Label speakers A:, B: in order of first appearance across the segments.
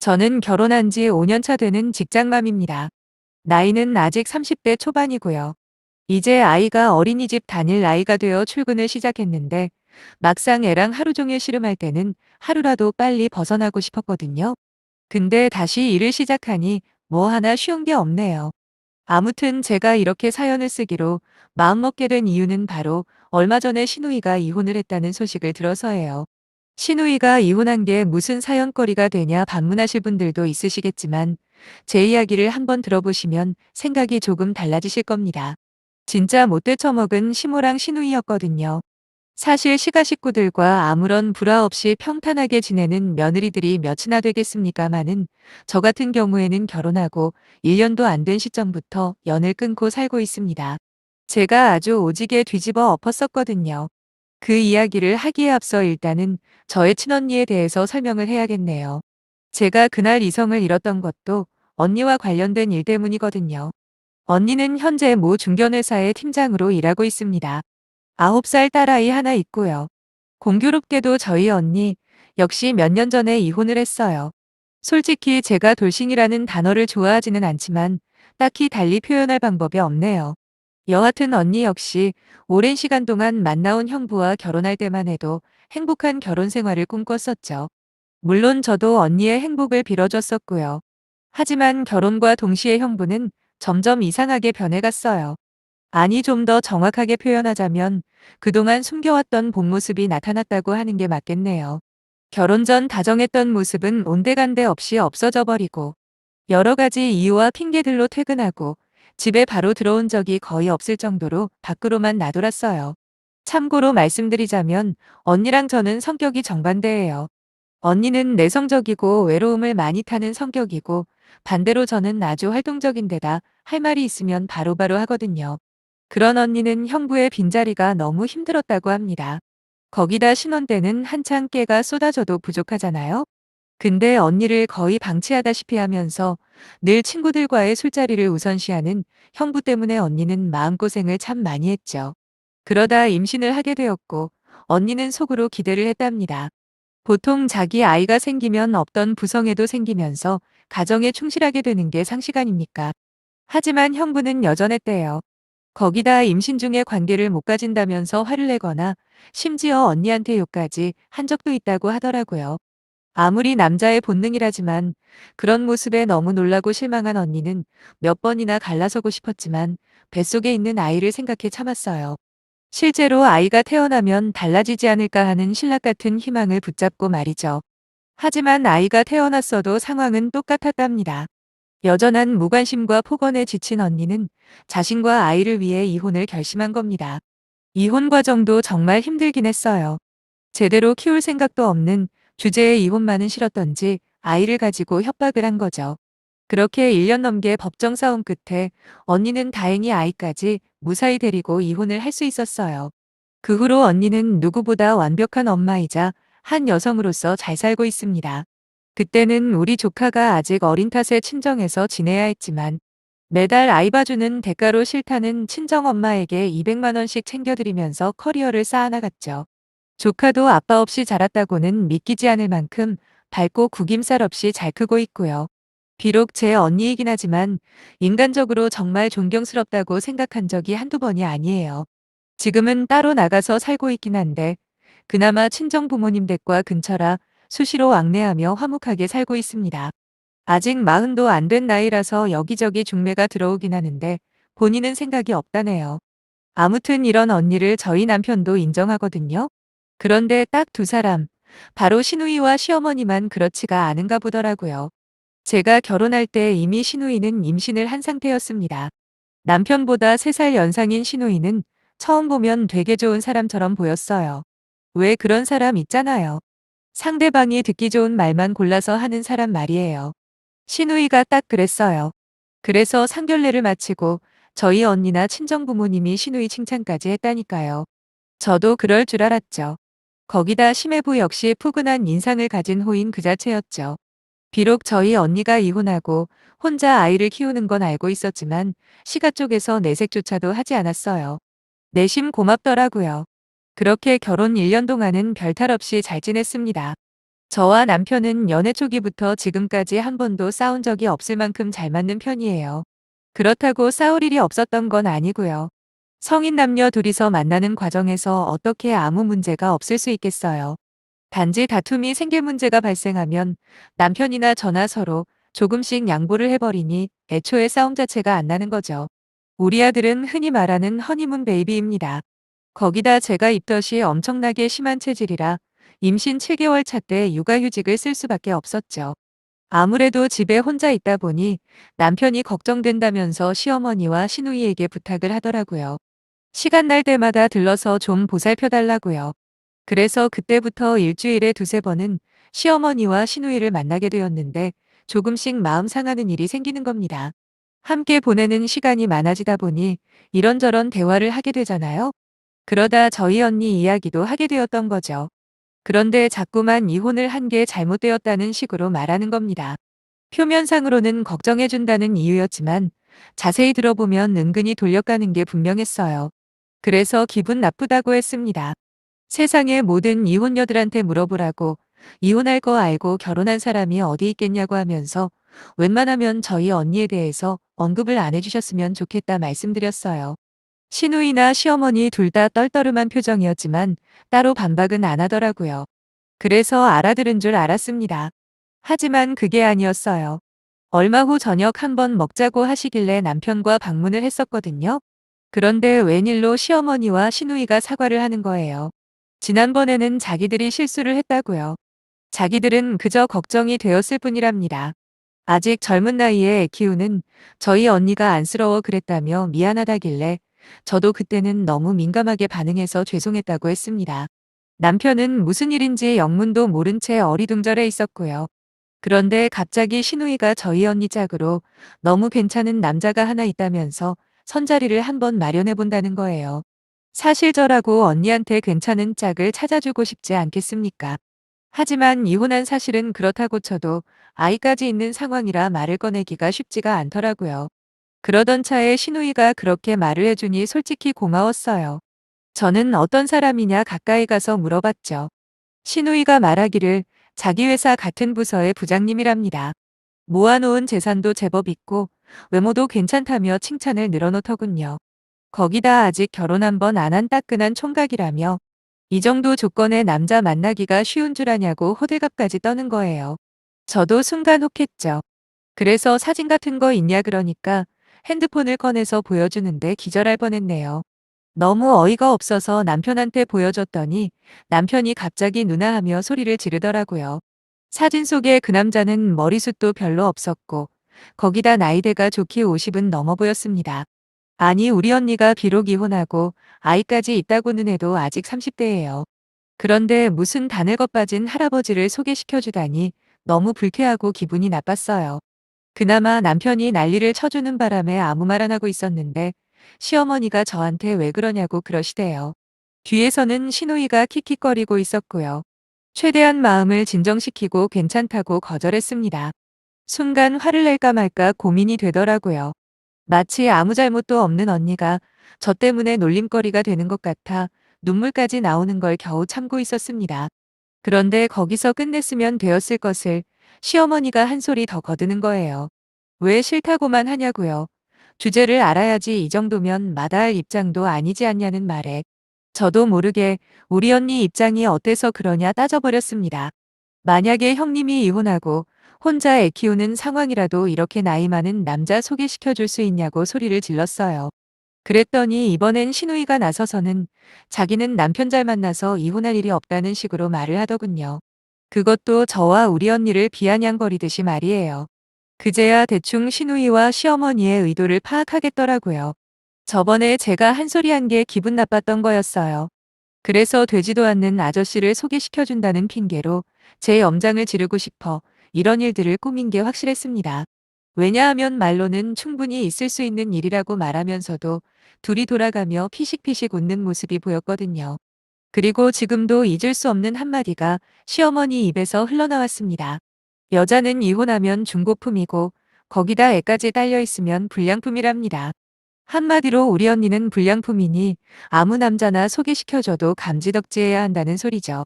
A: 저는 결혼한 지 5년 차 되는 직장맘입니다. 나이는 아직 30대 초반이고요. 이제 아이가 어린이집 다닐 나이가 되어 출근을 시작했는데 막상 애랑 하루 종일 씨름할 때는 하루라도 빨리 벗어나고 싶었거든요. 근데 다시 일을 시작하니 뭐 하나 쉬운 게 없네요. 아무튼 제가 이렇게 사연을 쓰기로 마음먹게 된 이유는 바로 얼마 전에 시누이가 이혼을 했다는 소식을 들어서예요. 시누이가 이혼한 게 무슨 사연거리가 되냐 반문하실 분들도 있으시겠지만 제 이야기를 한번 들어보시면 생각이 조금 달라지실 겁니다. 진짜 못돼 처먹은 시모랑 시누이였거든요. 사실 시가 식구들과 아무런 불화 없이 평탄하게 지내는 며느리들이 몇이나 되겠습니까마는 저 같은 경우에는 결혼하고 1년도 안 된 시점부터 연을 끊고 살고 있습니다. 제가 아주 오지게 뒤집어 엎었었거든요. 그 이야기를 하기에 앞서 일단은 저의 친언니에 대해서 설명을 해야겠네요. 제가 그날 이성을 잃었던 것도 언니와 관련된 일 때문이거든요. 언니는 현재 모 중견회사의 팀장으로 일하고 있습니다. 9살 딸아이 하나 있고요. 공교롭게도 저희 언니 역시 몇 년 전에 이혼을 했어요. 솔직히 제가 돌싱이라는 단어를 좋아하지는 않지만 딱히 달리 표현할 방법이 없네요. 여하튼 언니 역시 오랜 시간 동안 만나온 형부와 결혼할 때만 해도 행복한 결혼 생활을 꿈꿨었죠. 물론 저도 언니의 행복을 빌어줬었고요. 하지만 결혼과 동시에 형부는 점점 이상하게 변해갔어요. 아니 좀 더 정확하게 표현하자면 그동안 숨겨왔던 본 모습이 나타났다고 하는 게 맞겠네요. 결혼 전 다정했던 모습은 온데간데 없이 없어져 버리고 여러 가지 이유와 핑계들로 퇴근하고 집에 바로 들어온 적이 거의 없을 정도로 밖으로만 나돌았어요. 참고로 말씀드리자면 언니랑 저는 성격이 정반대예요. 언니는 내성적이고 외로움을 많이 타는 성격이고 반대로 저는 아주 활동적인 데다 할 말이 있으면 바로바로 하거든요. 그런 언니는 형부의 빈자리가 너무 힘들었다고 합니다. 거기다 신혼 때는 한창 깨가 쏟아져도 부족하잖아요. 근데 언니를 거의 방치하다시피 하면서 늘 친구들과의 술자리를 우선시하는 형부 때문에 언니는 마음고생을 참 많이 했죠. 그러다 임신을 하게 되었고 언니는 속으로 기대를 했답니다. 보통 자기 아이가 생기면 없던 부성애도 생기면서 가정에 충실하게 되는 게 상식 아닙니까? 하지만 형부는 여전했대요. 거기다 임신 중에 관계를 못 가진다면서 화를 내거나 심지어 언니한테 욕까지 한 적도 있다고 하더라고요. 아무리 남자의 본능이라지만 그런 모습에 너무 놀라고 실망한 언니는 몇 번이나 갈라서고 싶었지만 뱃속에 있는 아이를 생각해 참았어요. 실제로 아이가 태어나면 달라지지 않을까 하는 신락 같은 희망을 붙잡고 말이죠. 하지만 아이가 태어났어도 상황은 똑같았답니다. 여전한 무관심과 폭언에 지친 언니는 자신과 아이를 위해 이혼을 결심한 겁니다. 이혼 과정도 정말 힘들긴 했어요. 제대로 키울 생각도 없는 주제에 이혼만은 싫었던지 아이를 가지고 협박을 한 거죠. 그렇게 1년 넘게 법정 싸움 끝에 언니는 다행히 아이까지 무사히 데리고 이혼을 할 수 있었어요. 그 후로 언니는 누구보다 완벽한 엄마이자 한 여성으로서 잘 살고 있습니다. 그때는 우리 조카가 아직 어린 탓에 친정에서 지내야 했지만 매달 아이 봐주는 대가로 싫다는 친정엄마에게 200만 원씩 챙겨드리면서 커리어를 쌓아나갔죠. 조카도 아빠 없이 자랐다고는 믿기지 않을 만큼 밝고 구김살 없이 잘 크고 있고요. 비록 제 언니이긴 하지만 인간적으로 정말 존경스럽다고 생각한 적이 한두 번이 아니에요. 지금은 따로 나가서 살고 있긴 한데 그나마 친정 부모님 댁과 근처라 수시로 왕래하며 화목하게 살고 있습니다. 아직 40도 안 된 나이라서 여기저기 중매가 들어오긴 하는데 본인은 생각이 없다네요. 아무튼 이런 언니를 저희 남편도 인정하거든요. 그런데 딱 두 사람, 바로 시누이와 시어머니만 그렇지가 않은가 보더라고요. 제가 결혼할 때 이미 시누이는 임신을 한 상태였습니다. 남편보다 3살 연상인 시누이는 처음 보면 되게 좋은 사람처럼 보였어요. 왜 그런 사람 있잖아요. 상대방이 듣기 좋은 말만 골라서 하는 사람 말이에요. 시누이가 딱 그랬어요. 그래서 상견례를 마치고 저희 언니나 친정부모님이 시누이 칭찬까지 했다니까요. 저도 그럴 줄 알았죠. 거기다 심해부 역시 푸근한 인상을 가진 호인 그 자체였죠. 비록 저희 언니가 이혼하고 혼자 아이를 키우는 건 알고 있었지만 시가 쪽에서 내색조차도 하지 않았어요. 내심 고맙더라고요. 그렇게 결혼 1년 동안은 별탈 없이 잘 지냈습니다. 저와 남편은 연애 초기부터 지금까지 한 번도 싸운 적이 없을 만큼 잘 맞는 편이에요. 그렇다고 싸울 일이 없었던 건 아니고요. 성인 남녀 둘이서 만나는 과정에서 어떻게 아무 문제가 없을 수 있겠어요. 단지 다툼이 생길 문제가 발생하면 남편이나 저나 서로 조금씩 양보를 해버리니 애초에 싸움 자체가 안 나는 거죠. 우리 아들은 흔히 말하는 허니문 베이비입니다. 거기다 제가 입덧이 엄청나게 심한 체질이라 임신 7개월 차 때 육아휴직을 쓸 수밖에 없었죠. 아무래도 집에 혼자 있다 보니 남편이 걱정된다면서 시어머니와 시누이에게 부탁을 하더라고요. 시간 날 때마다 들러서 좀 보살펴 달라고요. 그래서 그때부터 일주일에 두세 번은 시어머니와 시누이를 만나게 되었는데 조금씩 마음 상하는 일이 생기는 겁니다. 함께 보내는 시간이 많아지다 보니 이런저런 대화를 하게 되잖아요. 그러다 저희 언니 이야기도 하게 되었던 거죠. 그런데 자꾸만 이혼을 한 게 잘못되었다는 식으로 말하는 겁니다. 표면상으로는 걱정해준다는 이유였지만 자세히 들어보면 은근히 돌려가는 게 분명했어요. 그래서 기분 나쁘다고 했습니다. 세상의 모든 이혼녀들한테 물어보라고 이혼할 거 알고 결혼한 사람이 어디 있겠냐고 하면서 웬만하면 저희 언니에 대해서 언급을 안 해주셨으면 좋겠다 말씀드렸어요. 시누이나 시어머니 둘 다 떨떠름한 표정이었지만 따로 반박은 안 하더라고요. 그래서 알아들은 줄 알았습니다. 하지만 그게 아니었어요. 얼마 후 저녁 한번 먹자고 하시길래 남편과 방문을 했었거든요. 그런데 웬일로 시어머니와 시누이가 사과를 하는 거예요. 지난번에는 자기들이 실수를 했다고요. 자기들은 그저 걱정이 되었을 뿐이랍니다. 아직 젊은 나이에 애 키우는 저희 언니가 안쓰러워 그랬다며 미안하다길래 저도 그때는 너무 민감하게 반응해서 죄송했다고 했습니다. 남편은 무슨 일인지 영문도 모른 채 어리둥절해 있었고요. 그런데 갑자기 시누이가 저희 언니 짝으로 너무 괜찮은 남자가 하나 있다면서 선자리를 한번 마련해 본다는 거예요. 사실 저라고 언니한테 괜찮은 짝을 찾아주고 싶지 않겠습니까? 하지만 이혼한 사실은 그렇다고 쳐도 아이까지 있는 상황이라 말을 꺼내기가 쉽지가 않더라고요. 그러던 차에 시누이가 그렇게 말을 해주니 솔직히 고마웠어요. 저는 어떤 사람이냐 가까이 가서 물어봤죠. 시누이가 말하기를 자기 회사 같은 부서의 부장님이랍니다. 모아놓은 재산도 제법 있고 외모도 괜찮다며 칭찬을 늘어놓더군요. 거기다 아직 결혼 한 번 안 한 따끈한 총각이라며 이 정도 조건의 남자 만나기가 쉬운 줄 아냐고 호들갑까지 떠는 거예요. 저도 순간 혹했죠. 그래서 사진 같은 거 있냐 그러니까 핸드폰을 꺼내서 보여주는데 기절할 뻔했네요. 너무 어이가 없어서 남편한테 보여줬더니 남편이 갑자기 누나 하며 소리를 지르더라고요. 사진 속의 그 남자는 머리숱도 별로 없었고 거기다 나이대가 좋게 50은 넘어 보였습니다. 아니 우리 언니가 비록 이혼하고 아이까지 있다고는 해도 아직 30대예요. 그런데 무슨 다늘것 빠진 할아버지를 소개시켜 주다니 너무 불쾌하고 기분이 나빴어요. 그나마 남편이 난리를 쳐주는 바람에 아무 말 안 하고 있었는데 시어머니가 저한테 왜 그러냐고 그러시대요. 뒤에서는 시누이가 킥킥거리고 있었고요. 최대한 마음을 진정시키고 괜찮다고 거절했습니다. 순간 화를 낼까 말까 고민이 되더라고요. 마치 아무 잘못도 없는 언니가 저 때문에 놀림거리가 되는 것 같아 눈물까지 나오는 걸 겨우 참고 있었습니다. 그런데 거기서 끝냈으면 되었을 것을 시어머니가 한 소리 더 거드는 거예요. 왜 싫다고만 하냐고요. 주제를 알아야지 이 정도면 마다할 입장도 아니지 않냐는 말에 저도 모르게 우리 언니 입장이 어때서 그러냐 따져버렸습니다. 만약에 형님이 이혼하고 혼자 애 키우는 상황이라도 이렇게 나이 많은 남자 소개시켜 줄 수 있냐고 소리를 질렀어요. 그랬더니 이번엔 시누이가 나서서는 자기는 남편 잘 만나서 이혼할 일이 없다는 식으로 말을 하더군요. 그것도 저와 우리 언니를 비아냥거리듯이 말이에요. 그제야 대충 시누이와 시어머니의 의도를 파악하겠더라고요. 저번에 제가 한 소리 한 게 기분 나빴던 거였어요. 그래서 되지도 않는 아저씨를 소개시켜준다는 핑계로 제 염장을 지르고 싶어 이런 일들을 꾸민 게 확실했습니다. 왜냐하면 말로는 충분히 있을 수 있는 일이라고 말하면서도 둘이 돌아가며 피식피식 웃는 모습이 보였거든요. 그리고 지금도 잊을 수 없는 한마디가 시어머니 입에서 흘러나왔습니다. 여자는 이혼하면 중고품이고 거기다 애까지 딸려 있으면 불량품이랍니다. 한마디로 우리 언니는 불량품이니 아무 남자나 소개시켜줘도 감지덕지해야 한다는 소리죠.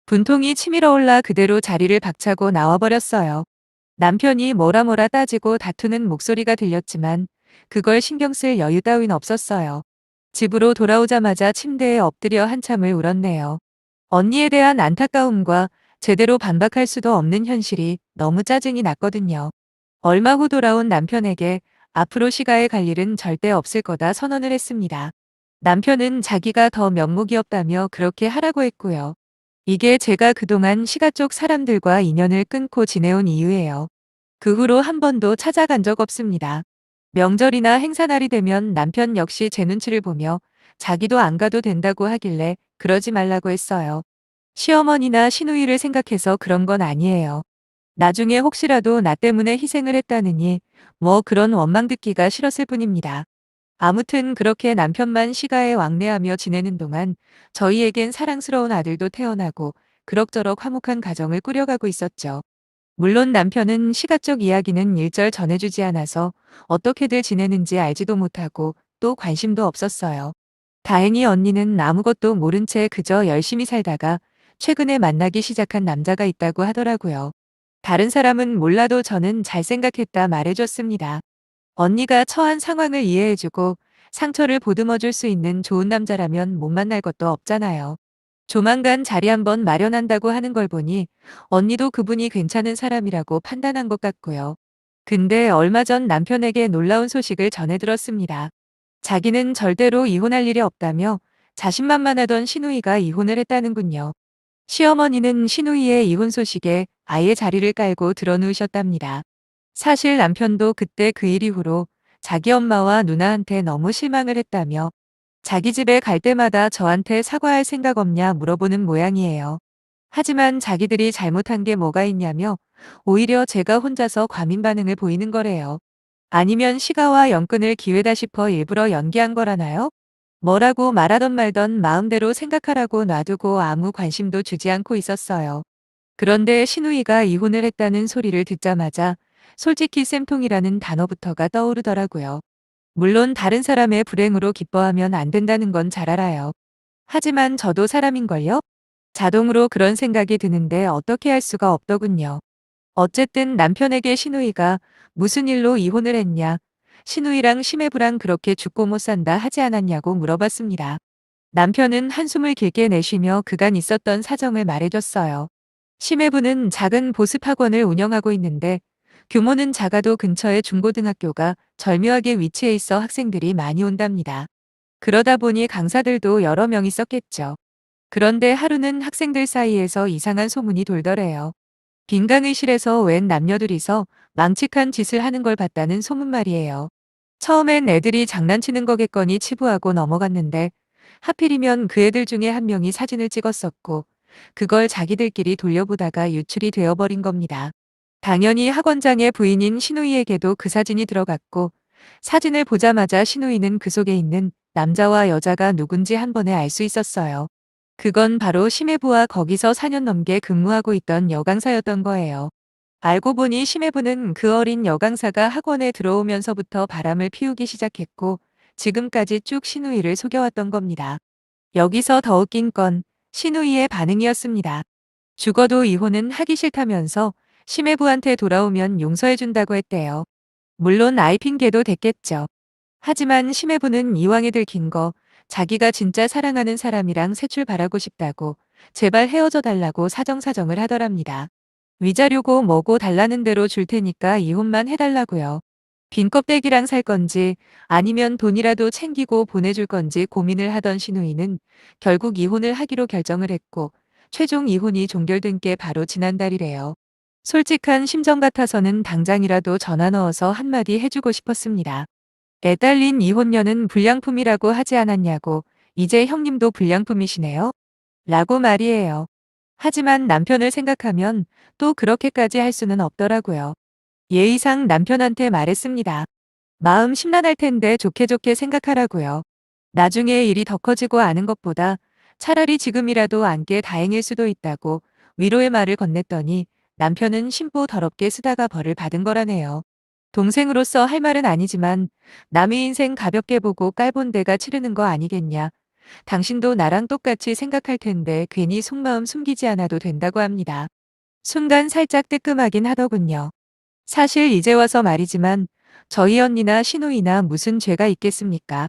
A: 분통이 치밀어 올라 그대로 자리를 박차고 나와버렸어요. 남편이 뭐라 뭐라 따지고 다투는 목소리가 들렸지만 그걸 신경 쓸 여유 따윈 없었어요. 집으로 돌아오자마자 침대에 엎드려 한참을 울었네요. 언니에 대한 안타까움과 제대로 반박할 수도 없는 현실이 너무 짜증이 났거든요. 얼마 후 돌아온 남편에게 앞으로 시가에 갈 일은 절대 없을 거다 선언을 했습니다. 남편은 자기가 더 면목이 없다며 그렇게 하라고 했고요. 이게 제가 그동안 시가 쪽 사람들과 인연을 끊고 지내온 이유예요. 그 후로 한 번도 찾아간 적 없습니다. 명절이나 행사날이 되면 남편 역시 제 눈치를 보며 자기도 안 가도 된다고 하길래 그러지 말라고 했어요. 시어머니나 시누이를 생각해서 그런 건 아니에요. 나중에 혹시라도 나 때문에 희생을 했다느니 뭐 그런 원망 듣기가 싫었을 뿐입니다. 아무튼 그렇게 남편만 시가에 왕래하며 지내는 동안 저희에겐 사랑스러운 아들도 태어나고 그럭저럭 화목한 가정을 꾸려가고 있었죠. 물론 남편은 시가 쪽 이야기는 일절 전해주지 않아서 어떻게들 지내는지 알지도 못하고 또 관심도 없었어요. 다행히 언니는 아무것도 모른 채 그저 열심히 살다가 최근에 만나기 시작한 남자가 있다고 하더라고요. 다른 사람은 몰라도 저는 잘 생각했다 말해줬습니다. 언니가 처한 상황을 이해해주고 상처를 보듬어줄 수 있는 좋은 남자라면 못 만날 것도 없잖아요. 조만간 자리 한번 마련한다고 하는 걸 보니 언니도 그분이 괜찮은 사람이라고 판단한 것 같고요. 근데 얼마 전 남편에게 놀라운 소식을 전해 들었습니다. 자기는 절대로 이혼할 일이 없다며 자신만만하던 시누이가 이혼을 했다는군요. 시어머니는 시누이의 이혼 소식에 아예 자리를 깔고 드러누우셨답니다. 사실 남편도 그때 그 일 이후로 자기 엄마와 누나한테 너무 실망을 했다며 자기 집에 갈 때마다 저한테 사과할 생각 없냐 물어보는 모양이에요. 하지만 자기들이 잘못한 게 뭐가 있냐며 오히려 제가 혼자서 과민 반응을 보이는 거래요. 아니면 시가와 연끈을 기회다 싶어 일부러 연기한 거라나요? 뭐라고 말하던 말던 마음대로 생각하라고 놔두고 아무 관심도 주지 않고 있었어요. 그런데 시누이가 이혼을 했다는 소리를 듣자마자 솔직히 쌤통이라는 단어부터가 떠오르더라고요. 물론 다른 사람의 불행으로 기뻐하면 안 된다는 건 잘 알아요. 하지만 저도 사람인걸요? 자동으로 그런 생각이 드는데 어떻게 할 수가 없더군요. 어쨌든 남편에게 시누이가 무슨 일로 이혼을 했냐, 시누이랑 시매부랑 그렇게 죽고 못 산다 하지 않았냐고 물어봤습니다. 남편은 한숨을 길게 내쉬며 그간 있었던 사정을 말해줬어요. 시매부는 작은 보습학원을 운영하고 있는데 규모는 작아도 근처에 중고등학교가 절묘하게 위치해 있어 학생들이 많이 온답니다. 그러다 보니 강사들도 여러 명 있었겠죠. 그런데 하루는 학생들 사이에서 이상한 소문이 돌더래요. 빈강의실에서 웬 남녀들이서 망측한 짓을 하는 걸 봤다는 소문 말이에요. 처음엔 애들이 장난치는 거겠거니 치부하고 넘어갔는데 하필이면 그 애들 중에 한 명이 사진을 찍었었고 그걸 자기들끼리 돌려보다가 유출이 되어버린 겁니다. 당연히 학원장의 부인인 신우이에게도 그 사진이 들어갔고 사진을 보자마자 신우이는 그 속에 있는 남자와 여자가 누군지 한 번에 알 수 있었어요. 그건 바로 심해부와 거기서 4년 넘게 근무하고 있던 여강사였던 거예요. 알고 보니 심해부는 그 어린 여강사가 학원에 들어오면서부터 바람을 피우기 시작했고 지금까지 쭉 신우이를 속여왔던 겁니다. 여기서 더 웃긴 건 신우이의 반응이었습니다. 죽어도 이혼은 하기 싫다면서 심해부한테 돌아오면 용서해준다고 했대요. 물론 아이 핑계도 됐겠죠. 하지만 심해부는 이왕에 들킨 거 자기가 진짜 사랑하는 사람이랑 새출 바라고 싶다고 제발 헤어져 달라고 사정사정을 하더랍니다. 위자료고 뭐고 달라는 대로 줄 테니까 이혼만 해달라고요. 빈 껍데기랑 살 건지 아니면 돈이라도 챙기고 보내줄 건지 고민을 하던 신우이는 결국 이혼을 하기로 결정을 했고 최종 이혼이 종결된 게 바로 지난달이래요. 솔직한 심정 같아서는 당장이라도 전화 넣어서 한마디 해주고 싶었습니다. 애 딸린 이혼녀는 불량품이라고 하지 않았냐고 이제 형님도 불량품이시네요? 라고 말이에요. 하지만 남편을 생각하면 또 그렇게까지 할 수는 없더라고요. 예의상 남편한테 말했습니다. 마음 심란할 텐데 좋게 좋게 생각하라고요. 나중에 일이 더 커지고 아는 것보다 차라리 지금이라도 안 게 다행일 수도 있다고 위로의 말을 건넸더니 남편은 심보 더럽게 쓰다가 벌을 받은 거라네요. 동생으로서 할 말은 아니지만 남의 인생 가볍게 보고 깔본 데가 치르는 거 아니겠냐. 당신도 나랑 똑같이 생각할 텐데 괜히 속마음 숨기지 않아도 된다고 합니다. 순간 살짝 뜨끔하긴 하더군요. 사실 이제 와서 말이지만 저희 언니나 시누이나 무슨 죄가 있겠습니까?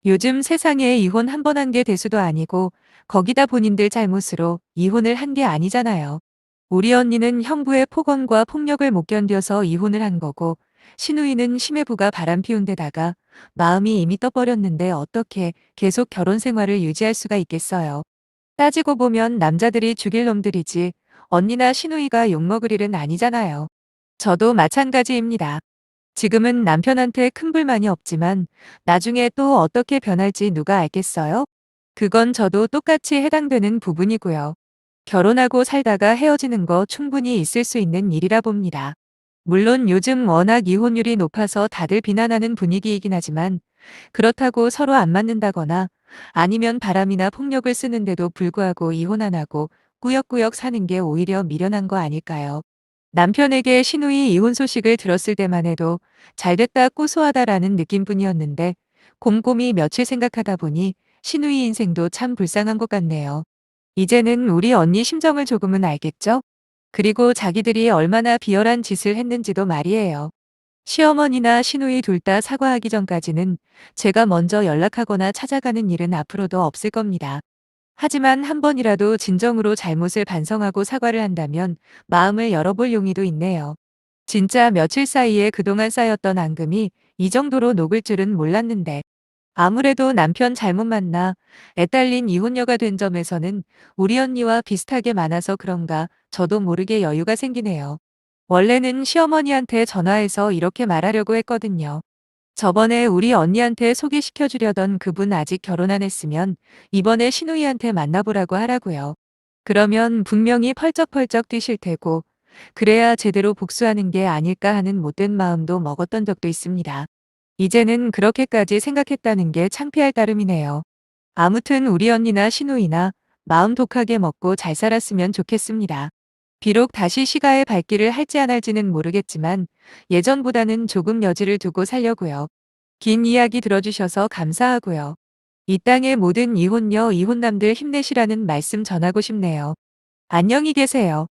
A: 요즘 세상에 이혼 한 번 한 게 대수도 아니고 거기다 본인들 잘못으로 이혼을 한 게 아니잖아요. 우리 언니는 형부의 폭언과 폭력을 못 견뎌서 이혼을 한 거고 시누이는 심해부가 바람 피운 데다가 마음이 이미 떠버렸는데 어떻게 계속 결혼 생활을 유지할 수가 있겠어요. 따지고 보면 남자들이 죽일 놈들이지 언니나 시누이가 욕먹을 일은 아니잖아요. 저도 마찬가지입니다. 지금은 남편한테 큰 불만이 없지만 나중에 또 어떻게 변할지 누가 알겠어요? 그건 저도 똑같이 해당되는 부분이고요. 결혼하고 살다가 헤어지는 거 충분히 있을 수 있는 일이라 봅니다. 물론 요즘 워낙 이혼율이 높아서 다들 비난하는 분위기이긴 하지만 그렇다고 서로 안 맞는다거나 아니면 바람이나 폭력을 쓰는데도 불구하고 이혼 안 하고 꾸역꾸역 사는 게 오히려 미련한 거 아닐까요? 남편에게 시누이 이혼 소식을 들었을 때만 해도 잘됐다 고소하다라는 느낌뿐이었는데 곰곰이 며칠 생각하다 보니 시누이 인생도 참 불쌍한 것 같네요. 이제는 우리 언니 심정을 조금은 알겠죠? 그리고 자기들이 얼마나 비열한 짓을 했는지도 말이에요. 시어머니나 시누이 둘 다 사과하기 전까지는 제가 먼저 연락하거나 찾아가는 일은 앞으로도 없을 겁니다. 하지만 한 번이라도 진정으로 잘못을 반성하고 사과를 한다면 마음을 열어볼 용의도 있네요. 진짜 며칠 사이에 그동안 쌓였던 앙금이 이 정도로 녹을 줄은 몰랐는데 아무래도 남편 잘못 만나 애딸린 이혼녀가 된 점에서는 우리 언니와 비슷하게 많아서 그런가 저도 모르게 여유가 생기네요. 원래는 시어머니한테 전화해서 이렇게 말하려고 했거든요. 저번에 우리 언니한테 소개시켜 주려던 그분 아직 결혼 안 했으면 이번에 시누이한테 만나보라고 하라고요. 그러면 분명히 펄쩍펄쩍 뛰실 테고 그래야 제대로 복수하는 게 아닐까 하는 못된 마음도 먹었던 적도 있습니다. 이제는 그렇게까지 생각했다는 게 창피할 따름이네요. 아무튼 우리 언니나 시누이나 마음 독하게 먹고 잘 살았으면 좋겠습니다. 비록 다시 시가의 발길을 할지 안 할지는 모르겠지만 예전보다는 조금 여지를 두고 살려고요. 긴 이야기 들어주셔서 감사하고요. 이 땅의 모든 이혼녀, 이혼남들 힘내시라는 말씀 전하고 싶네요. 안녕히 계세요.